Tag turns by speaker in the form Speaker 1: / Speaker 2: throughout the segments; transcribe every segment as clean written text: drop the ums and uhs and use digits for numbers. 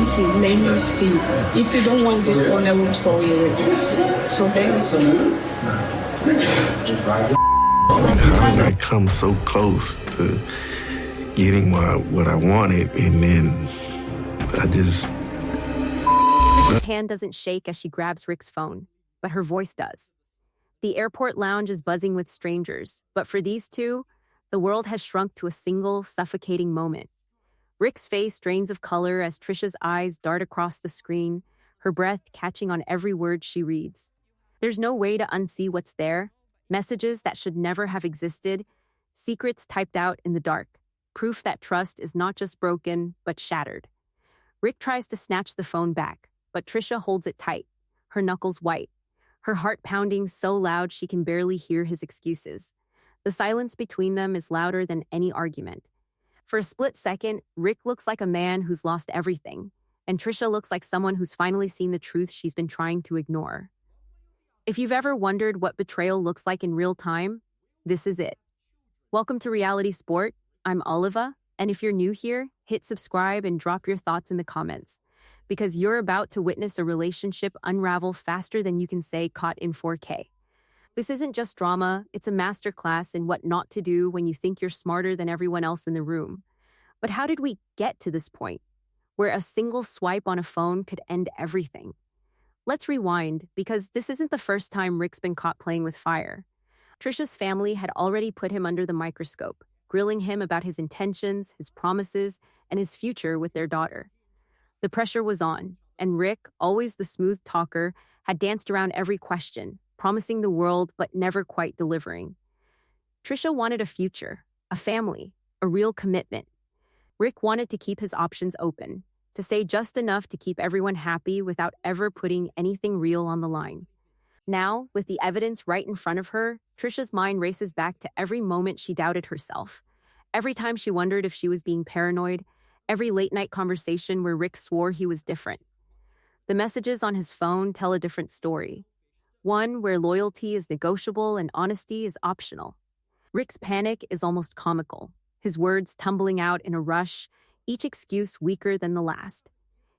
Speaker 1: See, ladies, see, if you don't want this phone, I will throw you with it. So ladies,
Speaker 2: I come so close to getting what I wanted, and then I just...
Speaker 3: Her hand doesn't shake as she grabs Rick's phone, but her voice does. The airport lounge is buzzing with strangers, but for these two, the world has shrunk to a single, suffocating moment. Rick's face drains of color as Trisha's eyes dart across the screen, her breath catching on every word she reads. There's no way to unsee what's there. Messages that should never have existed, secrets typed out in the dark, proof that trust is not just broken, but shattered. Rick tries to snatch the phone back, but Trisha holds it tight, her knuckles white, her heart pounding so loud she can barely hear his excuses. The silence between them is louder than any argument. For a split second, Rick looks like a man who's lost everything, and Trisha looks like someone who's finally seen the truth she's been trying to ignore. If you've ever wondered what betrayal looks like in real time, this is it. Welcome to Reality Sport. I'm Oliva, and if you're new here, hit subscribe and drop your thoughts in the comments, because you're about to witness a relationship unravel faster than you can say caught in 4K. This isn't just drama, it's a masterclass in what not to do when you think you're smarter than everyone else in the room. But how did we get to this point, where a single swipe on a phone could end everything? Let's rewind, because this isn't the first time Rick's been caught playing with fire. Trisha's family had already put him under the microscope, grilling him about his intentions, his promises, and his future with their daughter. The pressure was on, and Rick, always the smooth talker, had danced around every question, promising the world but never quite delivering. Trisha wanted a future, a family, a real commitment. Rick wanted to keep his options open, to say just enough to keep everyone happy without ever putting anything real on the line. Now, with the evidence right in front of her, Trisha's mind races back to every moment she doubted herself, every time she wondered if she was being paranoid, every late-night conversation where Rick swore he was different. The messages on his phone tell a different story, one where loyalty is negotiable and honesty is optional. Rick's panic is almost comical, his words tumbling out in a rush, each excuse weaker than the last.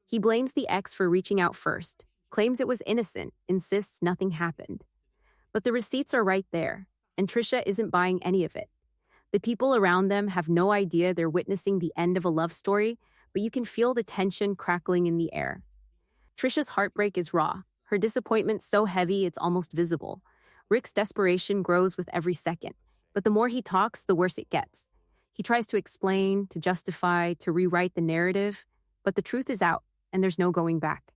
Speaker 3: He blames the ex for reaching out first, claims it was innocent, insists nothing happened. But the receipts are right there, and Trisha isn't buying any of it. The people around them have no idea they're witnessing the end of a love story, but you can feel the tension crackling in the air. Trisha's heartbreak is raw, her disappointment so heavy it's almost visible. Rick's desperation grows with every second, but the more he talks, the worse it gets. He tries to explain, to justify, to rewrite the narrative, but the truth is out, and there's no going back.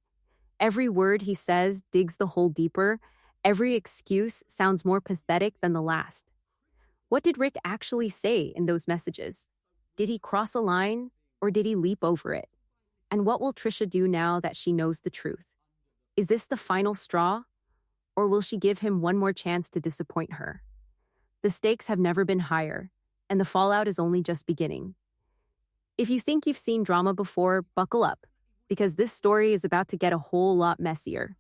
Speaker 3: Every word he says digs the hole deeper. Every excuse sounds more pathetic than the last. What did Rick actually say in those messages? Did he cross a line, or did he leap over it? And what will Trisha do now that she knows the truth? Is this the final straw, or will she give him one more chance to disappoint her? The stakes have never been higher, and the fallout is only just beginning. If you think you've seen drama before, buckle up, because this story is about to get a whole lot messier.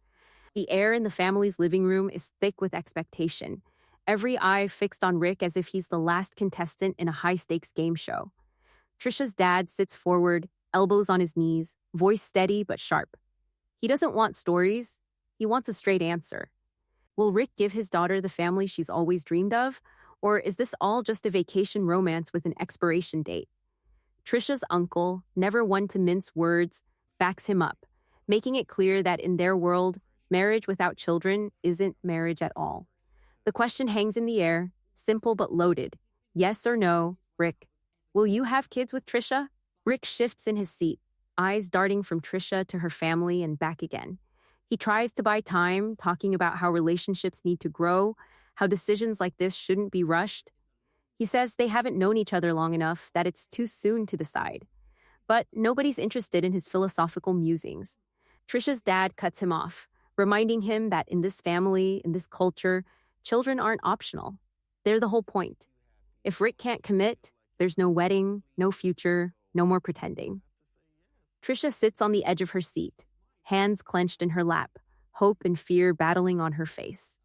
Speaker 3: The air in the family's living room is thick with expectation, every eye fixed on Rick as if he's the last contestant in a high-stakes game show. Trisha's dad sits forward, elbows on his knees, voice steady but sharp. He doesn't want stories, he wants a straight answer. Will Rick give his daughter the family she's always dreamed of, or is this all just a vacation romance with an expiration date? Trisha's uncle, never one to mince words, backs him up, making it clear that in their world, marriage without children isn't marriage at all. The question hangs in the air, simple but loaded. Yes or no, Rick? Will you have kids with Trisha? Rick shifts in his seat, eyes darting from Trisha to her family and back again. He tries to buy time, talking about how relationships need to grow, how decisions like this shouldn't be rushed. He says they haven't known each other long enough, that it's too soon to decide. But nobody's interested in his philosophical musings. Trisha's dad cuts him off, reminding him that in this family, in this culture, children aren't optional. They're the whole point. If Rick can't commit, there's no wedding, no future, no more pretending. Trisha sits on the edge of her seat, hands clenched in her lap, hope and fear battling on her face.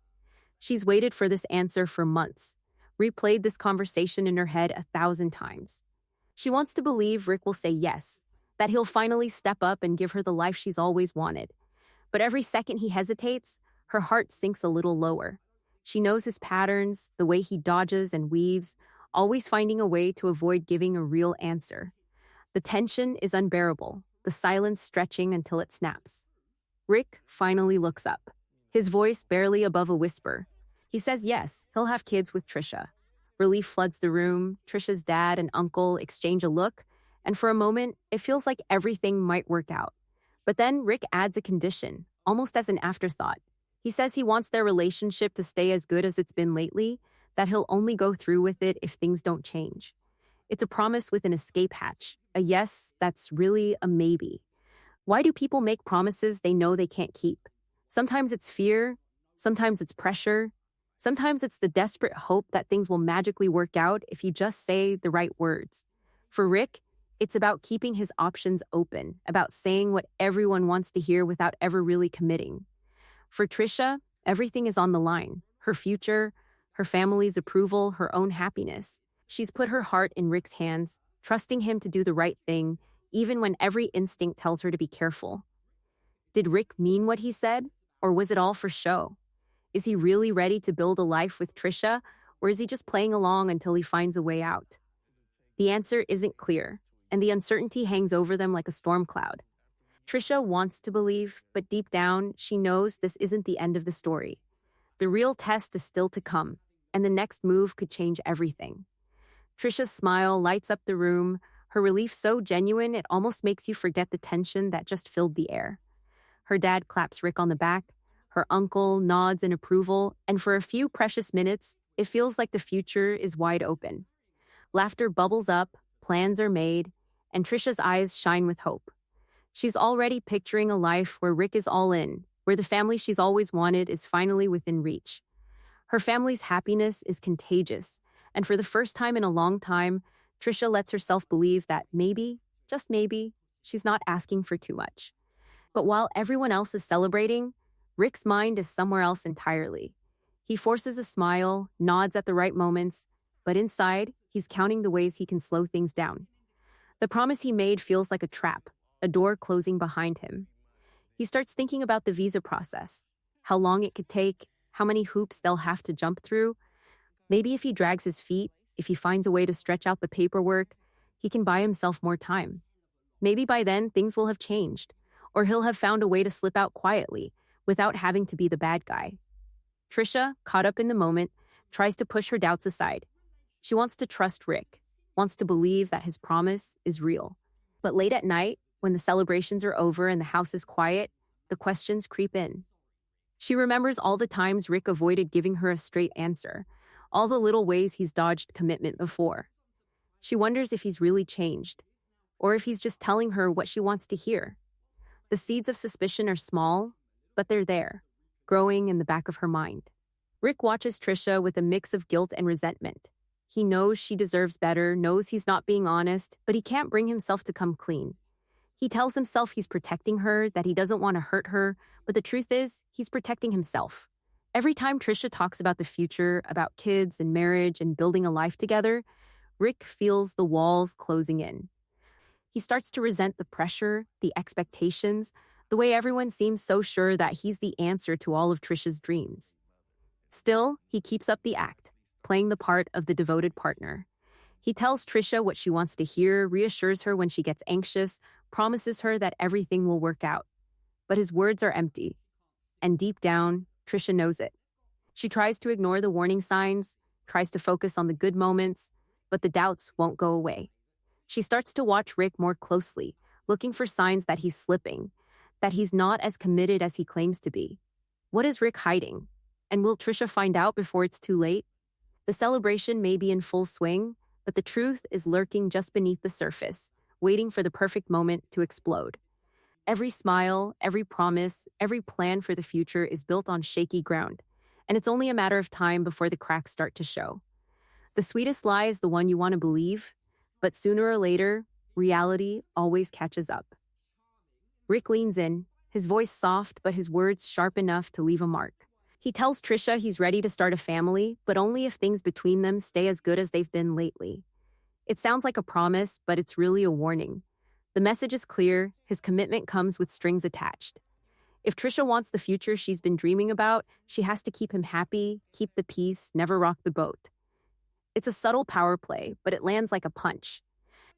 Speaker 3: She's waited for this answer for months, replayed this conversation in her head 1,000 times. She wants to believe Rick will say yes, that he'll finally step up and give her the life she's always wanted. But every second he hesitates, her heart sinks a little lower. She knows his patterns, the way he dodges and weaves, always finding a way to avoid giving a real answer. The tension is unbearable, the silence stretching until it snaps. Rick finally looks up, his voice barely above a whisper. He says yes, he'll have kids with Trisha. Relief floods the room, Trisha's dad and uncle exchange a look, and for a moment, it feels like everything might work out. But then Rick adds a condition, almost as an afterthought. He says he wants their relationship to stay as good as it's been lately, that he'll only go through with it if things don't change. It's a promise with an escape hatch, a yes that's really a maybe. Why do people make promises they know they can't keep? Sometimes it's fear, sometimes it's pressure, sometimes it's the desperate hope that things will magically work out if you just say the right words. For Rick, it's about keeping his options open, about saying what everyone wants to hear without ever really committing. For Trisha, everything is on the line. Her future, her family's approval, her own happiness. She's put her heart in Rick's hands, trusting him to do the right thing, even when every instinct tells her to be careful. Did Rick mean what he said, or was it all for show? Is he really ready to build a life with Trisha, or is he just playing along until he finds a way out? The answer isn't clear, and the uncertainty hangs over them like a storm cloud. Trisha wants to believe, but deep down, she knows this isn't the end of the story. The real test is still to come, and the next move could change everything. Trisha's smile lights up the room, her relief so genuine it almost makes you forget the tension that just filled the air. Her dad claps Rick on the back, her uncle nods in approval, and for a few precious minutes, it feels like the future is wide open. Laughter bubbles up, plans are made, and Trisha's eyes shine with hope. She's already picturing a life where Rick is all in, where the family she's always wanted is finally within reach. Her family's happiness is contagious, and for the first time in a long time, Trisha lets herself believe that maybe, just maybe, she's not asking for too much. But while everyone else is celebrating, Rick's mind is somewhere else entirely. He forces a smile, nods at the right moments, but inside, he's counting the ways he can slow things down. The promise he made feels like a trap, a door closing behind him. He starts thinking about the visa process, how long it could take, how many hoops they'll have to jump through. Maybe if he drags his feet, if he finds a way to stretch out the paperwork, he can buy himself more time. Maybe by then, things will have changed, or he'll have found a way to slip out quietly, without having to be the bad guy. Trisha, caught up in the moment, tries to push her doubts aside. She wants to trust Rick, wants to believe that his promise is real. But late at night, when the celebrations are over and the house is quiet, the questions creep in. She remembers all the times Rick avoided giving her a straight answer, all the little ways he's dodged commitment before. She wonders if he's really changed, or if he's just telling her what she wants to hear. The seeds of suspicion are small, but they're there, growing in the back of her mind. Rick watches Trisha with a mix of guilt and resentment. He knows she deserves better, knows he's not being honest, but he can't bring himself to come clean. He tells himself he's protecting her, that he doesn't want to hurt her, but the truth is, he's protecting himself. Every time Trisha talks about the future, about kids and marriage and building a life together, Rick feels the walls closing in. He starts to resent the pressure, the expectations, the way everyone seems so sure that he's the answer to all of Trisha's dreams. Still, he keeps up the act, playing the part of the devoted partner. He tells Trisha what she wants to hear, reassures her when she gets anxious, promises her that everything will work out. But his words are empty. And deep down, Trisha knows it. She tries to ignore the warning signs, tries to focus on the good moments, but the doubts won't go away. She starts to watch Rick more closely, looking for signs that he's slipping, that he's not as committed as he claims to be. What is Rick hiding? And will Trisha find out before it's too late? The celebration may be in full swing, but the truth is lurking just beneath the surface, waiting for the perfect moment to explode. Every smile, every promise, every plan for the future is built on shaky ground, and it's only a matter of time before the cracks start to show. The sweetest lie is the one you want to believe, but sooner or later, reality always catches up. Rick leans in, his voice soft, but his words sharp enough to leave a mark. He tells Trisha he's ready to start a family, but only if things between them stay as good as they've been lately. It sounds like a promise, but it's really a warning. The message is clear, his commitment comes with strings attached. If Trisha wants the future she's been dreaming about, she has to keep him happy, keep the peace, never rock the boat. It's a subtle power play, but it lands like a punch.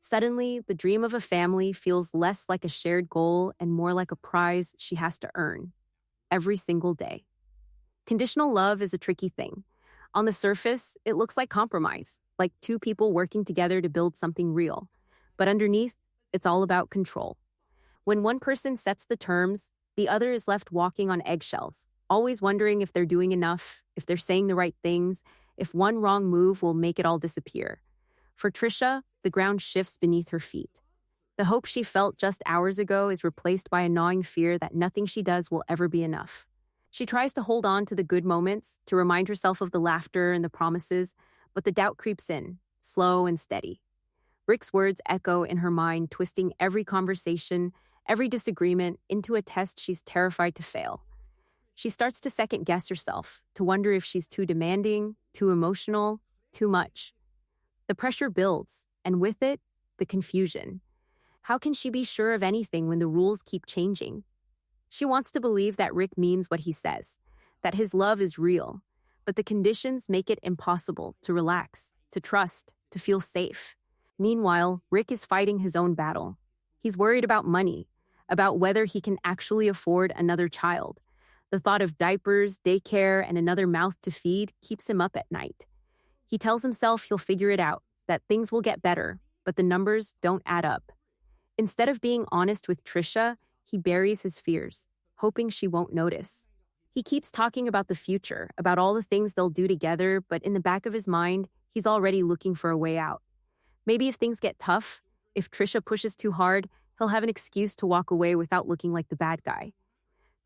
Speaker 3: Suddenly, the dream of a family feels less like a shared goal and more like a prize she has to earn every single day. Conditional love is a tricky thing. On the surface, it looks like compromise, like two people working together to build something real. But underneath, it's all about control. When one person sets the terms, the other is left walking on eggshells, always wondering if they're doing enough, if they're saying the right things, if one wrong move will make it all disappear. For Trisha, the ground shifts beneath her feet. The hope she felt just hours ago is replaced by a gnawing fear that nothing she does will ever be enough. She tries to hold on to the good moments, to remind herself of the laughter and the promises, but the doubt creeps in, slow and steady. Rick's words echo in her mind, twisting every conversation, every disagreement into a test she's terrified to fail. She starts to second-guess herself, to wonder if she's too demanding, too emotional, too much. The pressure builds, and with it, the confusion. How can she be sure of anything when the rules keep changing? She wants to believe that Rick means what he says, that his love is real, but the conditions make it impossible to relax, to trust, to feel safe. Meanwhile, Rick is fighting his own battle. He's worried about money, about whether he can actually afford another child. The thought of diapers, daycare, and another mouth to feed keeps him up at night. He tells himself he'll figure it out, that things will get better, but the numbers don't add up. Instead of being honest with Trisha, he buries his fears, hoping she won't notice. He keeps talking about the future, about all the things they'll do together, but in the back of his mind, he's already looking for a way out. Maybe if things get tough, if Trisha pushes too hard, he'll have an excuse to walk away without looking like the bad guy.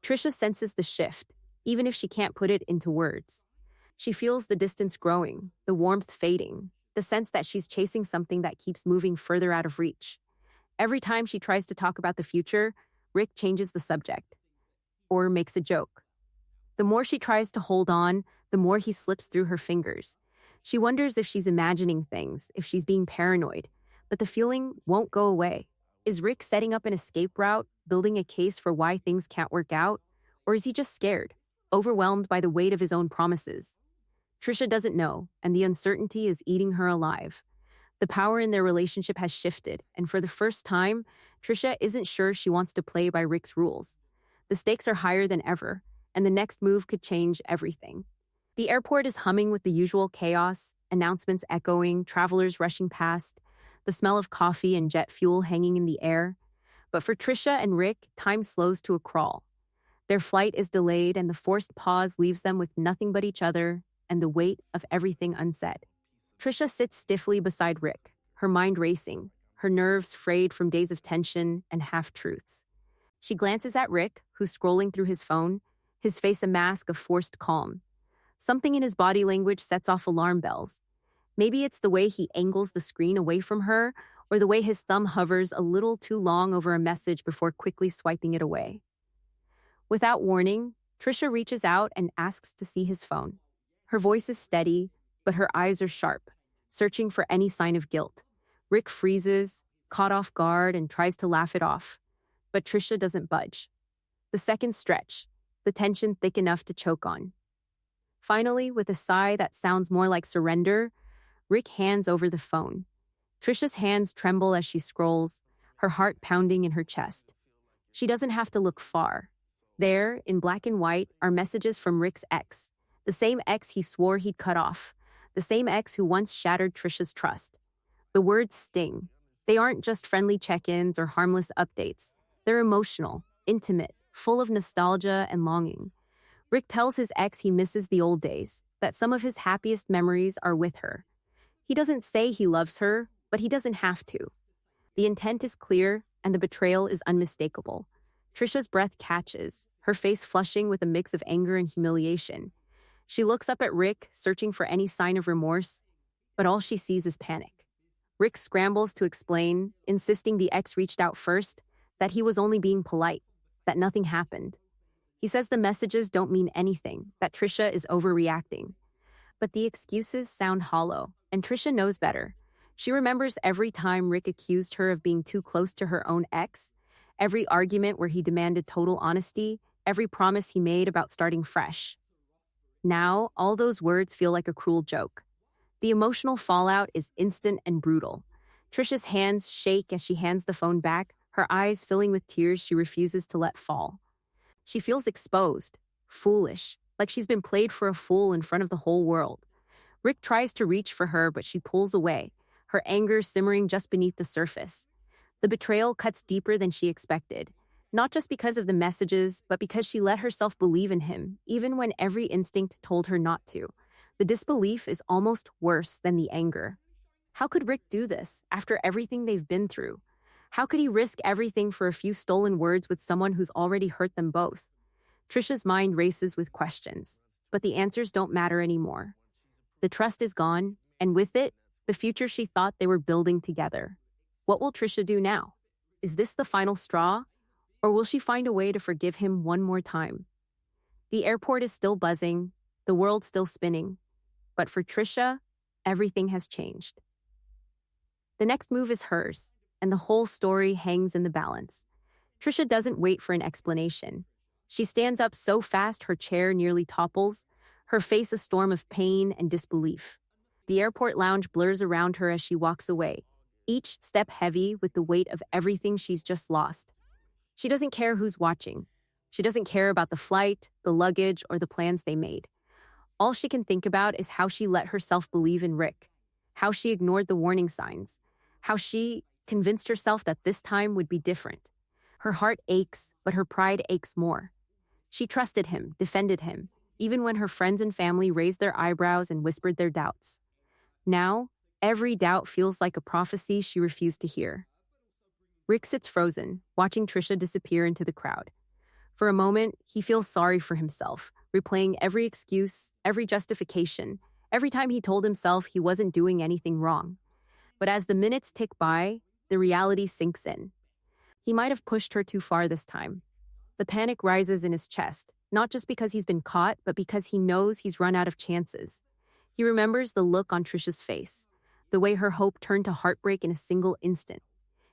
Speaker 3: Trisha senses the shift, even if she can't put it into words. She feels the distance growing, the warmth fading, the sense that she's chasing something that keeps moving further out of reach. Every time she tries to talk about the future, Rick changes the subject, or makes a joke. The more she tries to hold on, the more he slips through her fingers. She wonders if she's imagining things, if she's being paranoid, but the feeling won't go away. Is Rick setting up an escape route, building a case for why things can't work out? Or is he just scared, overwhelmed by the weight of his own promises? Trisha doesn't know, and the uncertainty is eating her alive. The power in their relationship has shifted, and for the first time, Trisha isn't sure she wants to play by Rick's rules. The stakes are higher than ever, and the next move could change everything. The airport is humming with the usual chaos, announcements echoing, travelers rushing past, the smell of coffee and jet fuel hanging in the air. But for Trisha and Rick, time slows to a crawl. Their flight is delayed, and the forced pause leaves them with nothing but each other and the weight of everything unsaid. Trisha sits stiffly beside Rick, her mind racing, her nerves frayed from days of tension and half-truths. She glances at Rick, who's scrolling through his phone, his face a mask of forced calm. Something in his body language sets off alarm bells. Maybe it's the way he angles the screen away from her, or the way his thumb hovers a little too long over a message before quickly swiping it away. Without warning, Trisha reaches out and asks to see his phone. Her voice is steady, but her eyes are sharp, searching for any sign of guilt. Rick freezes, caught off guard, and tries to laugh it off. But Trisha doesn't budge. The seconds stretch, the tension thick enough to choke on. Finally, with a sigh that sounds more like surrender, Rick hands over the phone. Trisha's hands tremble as she scrolls, her heart pounding in her chest. She doesn't have to look far. There, in black and white, are messages from Rick's ex, the same ex he swore he'd cut off, the same ex who once shattered Trisha's trust. The words sting. They aren't just friendly check-ins or harmless updates. They're emotional, intimate, full of nostalgia and longing. Rick tells his ex he misses the old days, that some of his happiest memories are with her. He doesn't say he loves her, but he doesn't have to. The intent is clear, and the betrayal is unmistakable. Trisha's breath catches, her face flushing with a mix of anger and humiliation. She looks up at Rick, searching for any sign of remorse, but all she sees is panic. Rick scrambles to explain, insisting the ex reached out first, that he was only being polite, that nothing happened. He says the messages don't mean anything, that Trisha is overreacting. But the excuses sound hollow, and Trisha knows better. She remembers every time Rick accused her of being too close to her own ex, every argument where he demanded total honesty, every promise he made about starting fresh. Now, all those words feel like a cruel joke. The emotional fallout is instant and brutal. Trisha's hands shake as she hands the phone back, her eyes filling with tears she refuses to let fall. She feels exposed, foolish, like she's been played for a fool in front of the whole world. Rick tries to reach for her, but she pulls away, her anger simmering just beneath the surface. The betrayal cuts deeper than she expected, not just because of the messages, but because she let herself believe in him, even when every instinct told her not to. The disbelief is almost worse than the anger. How could Rick do this, after everything they've been through? How could he risk everything for a few stolen words with someone who's already hurt them both? Trisha's mind races with questions, but the answers don't matter anymore. The trust is gone, and with it, the future she thought they were building together. What will Trisha do now? Is this the final straw? Or will she find a way to forgive him one more time? The airport is still buzzing, the world still spinning. But for Trisha, everything has changed. The next move is hers, and the whole story hangs in the balance. Trisha doesn't wait for an explanation. She stands up so fast her chair nearly topples, her face a storm of pain and disbelief. The airport lounge blurs around her as she walks away, each step heavy with the weight of everything she's just lost. She doesn't care who's watching. She doesn't care about the flight, the luggage, or the plans they made. All she can think about is how she let herself believe in Rick, how she ignored the warning signs, how she convinced herself that this time would be different. Her heart aches, but her pride aches more. She trusted him, defended him, even when her friends and family raised their eyebrows and whispered their doubts. Now, every doubt feels like a prophecy she refused to hear. Rick sits frozen, watching Trisha disappear into the crowd. For a moment, he feels sorry for himself, replaying every excuse, every justification, every time he told himself he wasn't doing anything wrong. But as the minutes tick by, the reality sinks in. He might have pushed her too far this time. The panic rises in his chest, not just because he's been caught, but because he knows he's run out of chances. He remembers the look on Trisha's face, the way her hope turned to heartbreak in a single instant.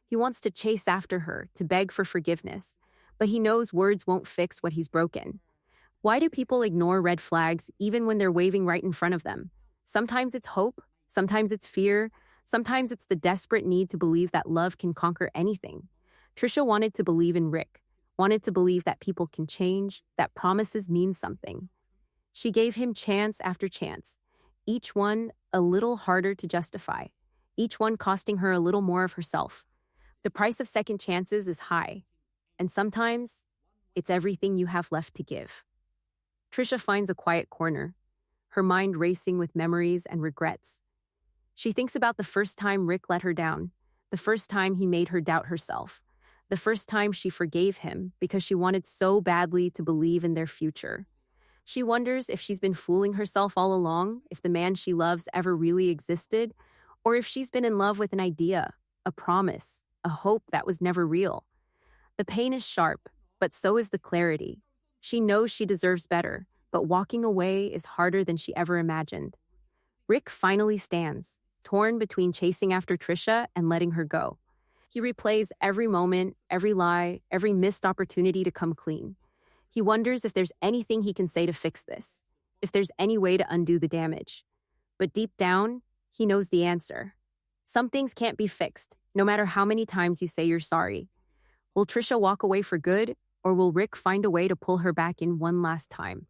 Speaker 3: He wants to chase after her, to beg for forgiveness, but he knows words won't fix what he's broken. Why do people ignore red flags even when they're waving right in front of them? Sometimes it's hope, sometimes it's fear, sometimes it's the desperate need to believe that love can conquer anything. Trisha wanted to believe in Rick, wanted to believe that people can change, that promises mean something. She gave him chance after chance, each one a little harder to justify, each one costing her a little more of herself. The price of second chances is high, and sometimes it's everything you have left to give. Trisha finds a quiet corner, her mind racing with memories and regrets. She thinks about the first time Rick let her down, the first time he made her doubt herself, the first time she forgave him because she wanted so badly to believe in their future. She wonders if she's been fooling herself all along, if the man she loves ever really existed, or if she's been in love with an idea, a promise, a hope that was never real. The pain is sharp, but so is the clarity. She knows she deserves better, but walking away is harder than she ever imagined. Rick finally stands, torn between chasing after Trisha and letting her go. He replays every moment, every lie, every missed opportunity to come clean. He wonders if there's anything he can say to fix this, if there's any way to undo the damage. But deep down, he knows the answer. Some things can't be fixed, no matter how many times you say you're sorry. Will Trisha walk away for good, or will Rick find a way to pull her back in one last time?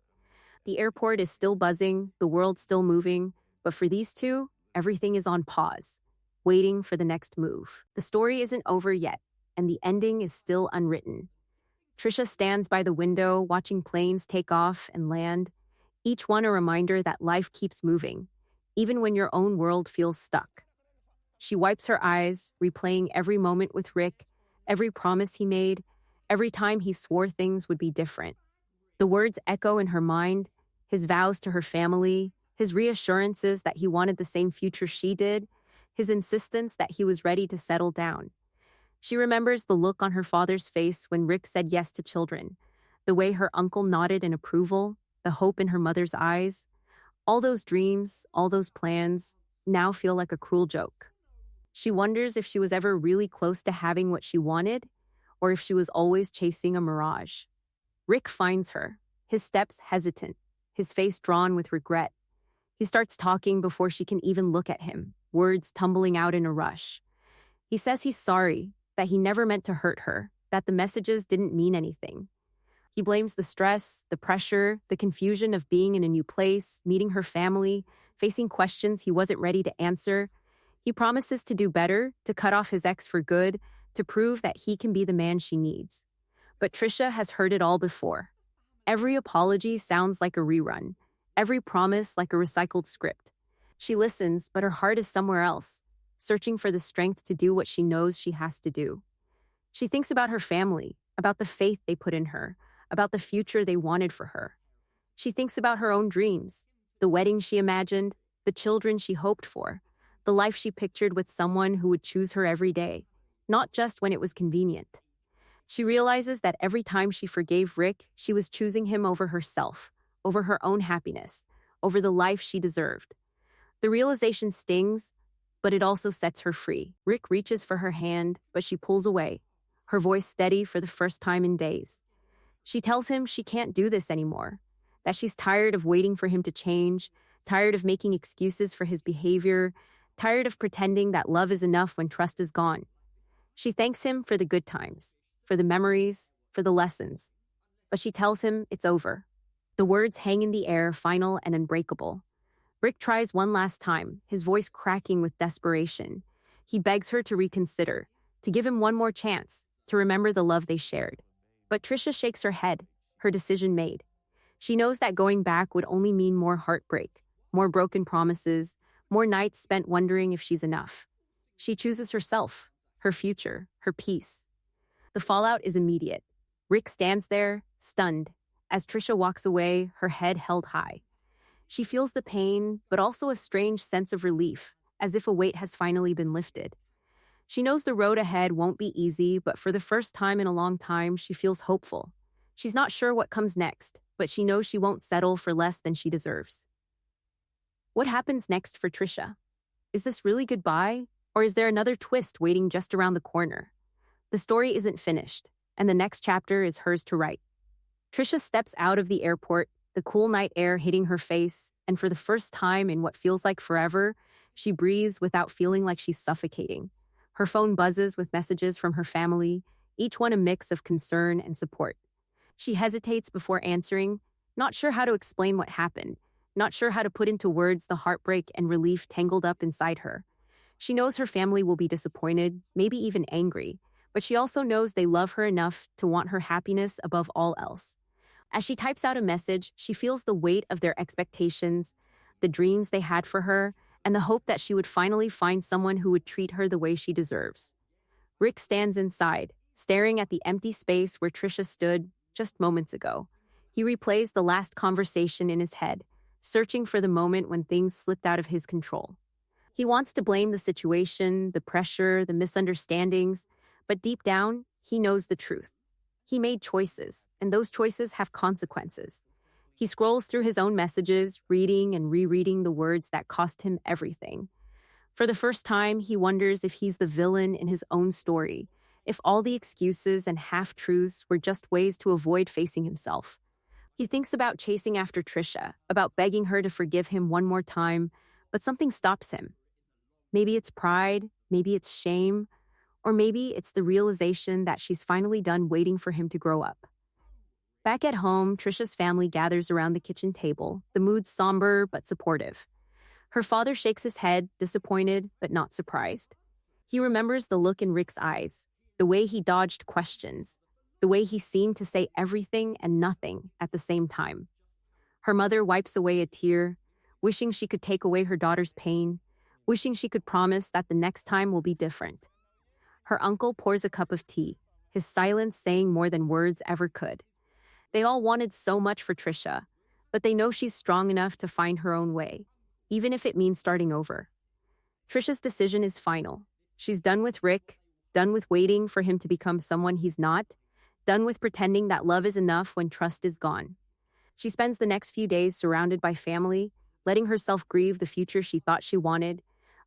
Speaker 3: The airport is still buzzing, the world's still moving, but for these two, everything is on pause, waiting for the next move. The story isn't over yet, and the ending is still unwritten. Trisha stands by the window, watching planes take off and land, each one a reminder that life keeps moving, even when your own world feels stuck. She wipes her eyes, replaying every moment with Rick, every promise he made, every time he swore things would be different. The words echo in her mind, his vows to her family, his reassurances that he wanted the same future she did, his insistence that he was ready to settle down. She remembers the look on her father's face when Rick said yes to children, the way her uncle nodded in approval, the hope in her mother's eyes. All those dreams, all those plans, now feel like a cruel joke. She wonders if she was ever really close to having what she wanted, or if she was always chasing a mirage. Rick finds her, his steps hesitant, his face drawn with regret. He starts talking before she can even look at him, words tumbling out in a rush. He says he's sorry, that he never meant to hurt her, that the messages didn't mean anything. He blames the stress, the pressure, the confusion of being in a new place, meeting her family, facing questions he wasn't ready to answer. He promises to do better, to cut off his ex for good, to prove that he can be the man she needs. But Trisha has heard it all before. Every apology sounds like a rerun, every promise like a recycled script. She listens, but her heart is somewhere else, searching for the strength to do what she knows she has to do. She thinks about her family, about the faith they put in her, about the future they wanted for her. She thinks about her own dreams, the wedding she imagined, the children she hoped for, the life she pictured with someone who would choose her every day, not just when it was convenient. She realizes that every time she forgave Rick, she was choosing him over herself, over her own happiness, over the life she deserved. The realization stings, but it also sets her free. Rick reaches for her hand, but she pulls away, her voice steady for the first time in days. She tells him she can't do this anymore, that she's tired of waiting for him to change, tired of making excuses for his behavior, tired of pretending that love is enough when trust is gone. She thanks him for the good times, for the memories, for the lessons. But she tells him it's over. The words hang in the air, final and unbreakable. Rick tries one last time, his voice cracking with desperation. He begs her to reconsider, to give him one more chance, to remember the love they shared. But Trisha shakes her head, her decision made. She knows that going back would only mean more heartbreak, more broken promises, more nights spent wondering if she's enough. She chooses herself, her future, her peace. The fallout is immediate. Rick stands there, stunned, as Trisha walks away, her head held high. She feels the pain, but also a strange sense of relief, as if a weight has finally been lifted. She knows the road ahead won't be easy, but for the first time in a long time, she feels hopeful. She's not sure what comes next, but she knows she won't settle for less than she deserves. What happens next for Trisha? Is this really goodbye, or is there another twist waiting just around the corner? The story isn't finished, and the next chapter is hers to write. Trisha steps out of the airport, the cool night air hitting her face, and for the first time in what feels like forever, she breathes without feeling like she's suffocating. Her phone buzzes with messages from her family, each one a mix of concern and support. She hesitates before answering, not sure how to explain what happened, not sure how to put into words the heartbreak and relief tangled up inside her. She knows her family will be disappointed, maybe even angry, but she also knows they love her enough to want her happiness above all else. As she types out a message, she feels the weight of their expectations, the dreams they had for her, and the hope that she would finally find someone who would treat her the way she deserves. Rick stands inside, staring at the empty space where Trisha stood just moments ago. He replays the last conversation in his head, searching for the moment when things slipped out of his control. He wants to blame the situation, the pressure, the misunderstandings, but deep down, he knows the truth. He made choices, and those choices have consequences. He scrolls through his own messages, reading and rereading the words that cost him everything. For the first time, he wonders if he's the villain in his own story, if all the excuses and half-truths were just ways to avoid facing himself. He thinks about chasing after Trisha, about begging her to forgive him one more time, but something stops him. Maybe it's pride, maybe it's shame, or maybe it's the realization that she's finally done waiting for him to grow up. Back at home, Trisha's family gathers around the kitchen table, the mood somber but supportive. Her father shakes his head, disappointed but not surprised. He remembers the look in Rick's eyes, the way he dodged questions, the way he seemed to say everything and nothing at the same time. Her mother wipes away a tear, wishing she could take away her daughter's pain, wishing she could promise that the next time will be different. Her uncle pours a cup of tea, his silence saying more than words ever could. They all wanted so much for Trisha, but they know she's strong enough to find her own way, even if it means starting over. Trisha's decision is final. She's done with Rick, done with waiting for him to become someone he's not, done with pretending that love is enough when trust is gone. She spends the next few days surrounded by family, letting herself grieve the future she thought she wanted,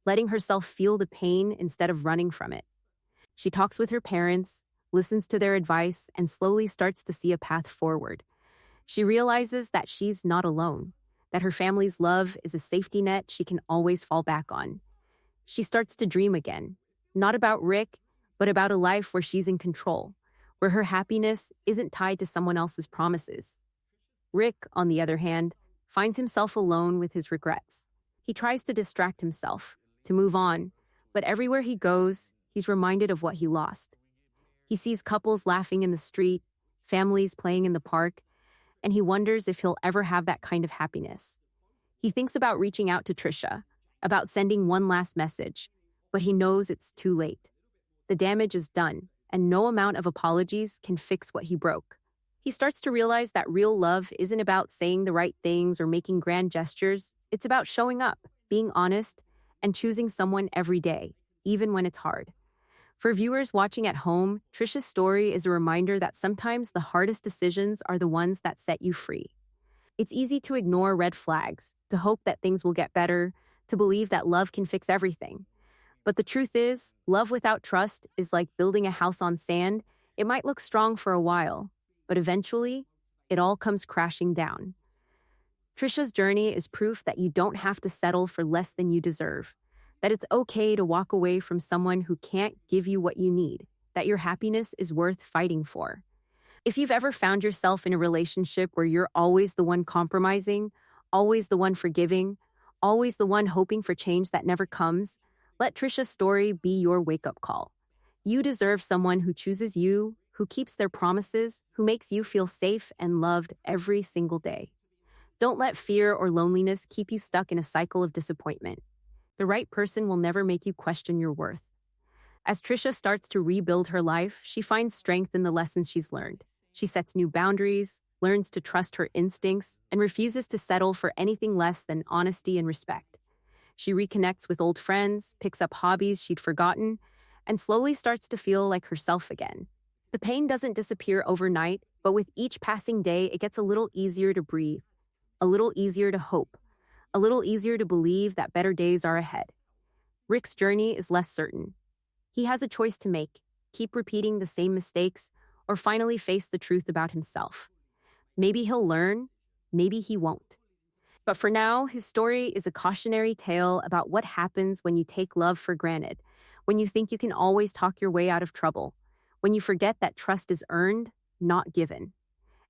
Speaker 3: letting herself feel the pain instead of running from it. She talks with her parents, listens to their advice, and slowly starts to see a path forward. She realizes that she's not alone, that her family's love is a safety net she can always fall back on. She starts to dream again, not about Rick, but about a life where she's in control, where her happiness isn't tied to someone else's promises. Rick, on the other hand, finds himself alone with his regrets. He tries to distract himself, to move on, but everywhere he goes, he's reminded of what he lost. He sees couples laughing in the street, families playing in the park, and he wonders if he'll ever have that kind of happiness. He thinks about reaching out to Trisha, about sending one last message, but he knows it's too late. The damage is done, and no amount of apologies can fix what he broke. He starts to realize that real love isn't about saying the right things or making grand gestures. It's about showing up, being honest, and choosing someone every day, even when it's hard. For viewers watching at home, Trisha's story is a reminder that sometimes the hardest decisions are the ones that set you free. It's easy to ignore red flags, to hope that things will get better, to believe that love can fix everything. But the truth is, love without trust is like building a house on sand. It might look strong for a while, but eventually, it all comes crashing down. Trisha's journey is proof that you don't have to settle for less than you deserve, that it's okay to walk away from someone who can't give you what you need, that your happiness is worth fighting for. If you've ever found yourself in a relationship where you're always the one compromising, always the one forgiving, always the one hoping for change that never comes, let Trisha's story be your wake-up call. You deserve someone who chooses you, who keeps their promises, who makes you feel safe and loved every single day. Don't let fear or loneliness keep you stuck in a cycle of disappointment. The right person will never make you question your worth. As Trisha starts to rebuild her life, she finds strength in the lessons she's learned. She sets new boundaries, learns to trust her instincts, and refuses to settle for anything less than honesty and respect. She reconnects with old friends, picks up hobbies she'd forgotten, and slowly starts to feel like herself again. The pain doesn't disappear overnight, but with each passing day, it gets a little easier to breathe, a little easier to hope, a little easier to believe that better days are ahead. Rick's journey is less certain. He has a choice to make: keep repeating the same mistakes, or finally face the truth about himself. Maybe he'll learn, maybe he won't. But for now, his story is a cautionary tale about what happens when you take love for granted, when you think you can always talk your way out of trouble, when you forget that trust is earned, not given.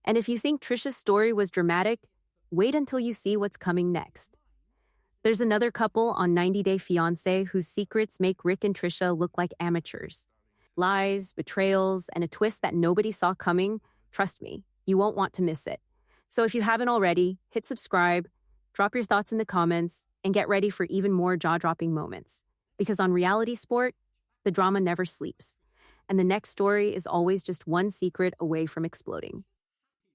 Speaker 3: And if you think Trisha's story was dramatic, wait until you see what's coming next. There's another couple on 90 Day Fiance whose secrets make Rick and Trisha look like amateurs. Lies, betrayals, and a twist that nobody saw coming. Trust me, you won't want to miss it. So if you haven't already, hit subscribe, drop your thoughts in the comments, and get ready for even more jaw-dropping moments. Because on reality sport, the drama never sleeps, and the next story is always just one secret away from exploding.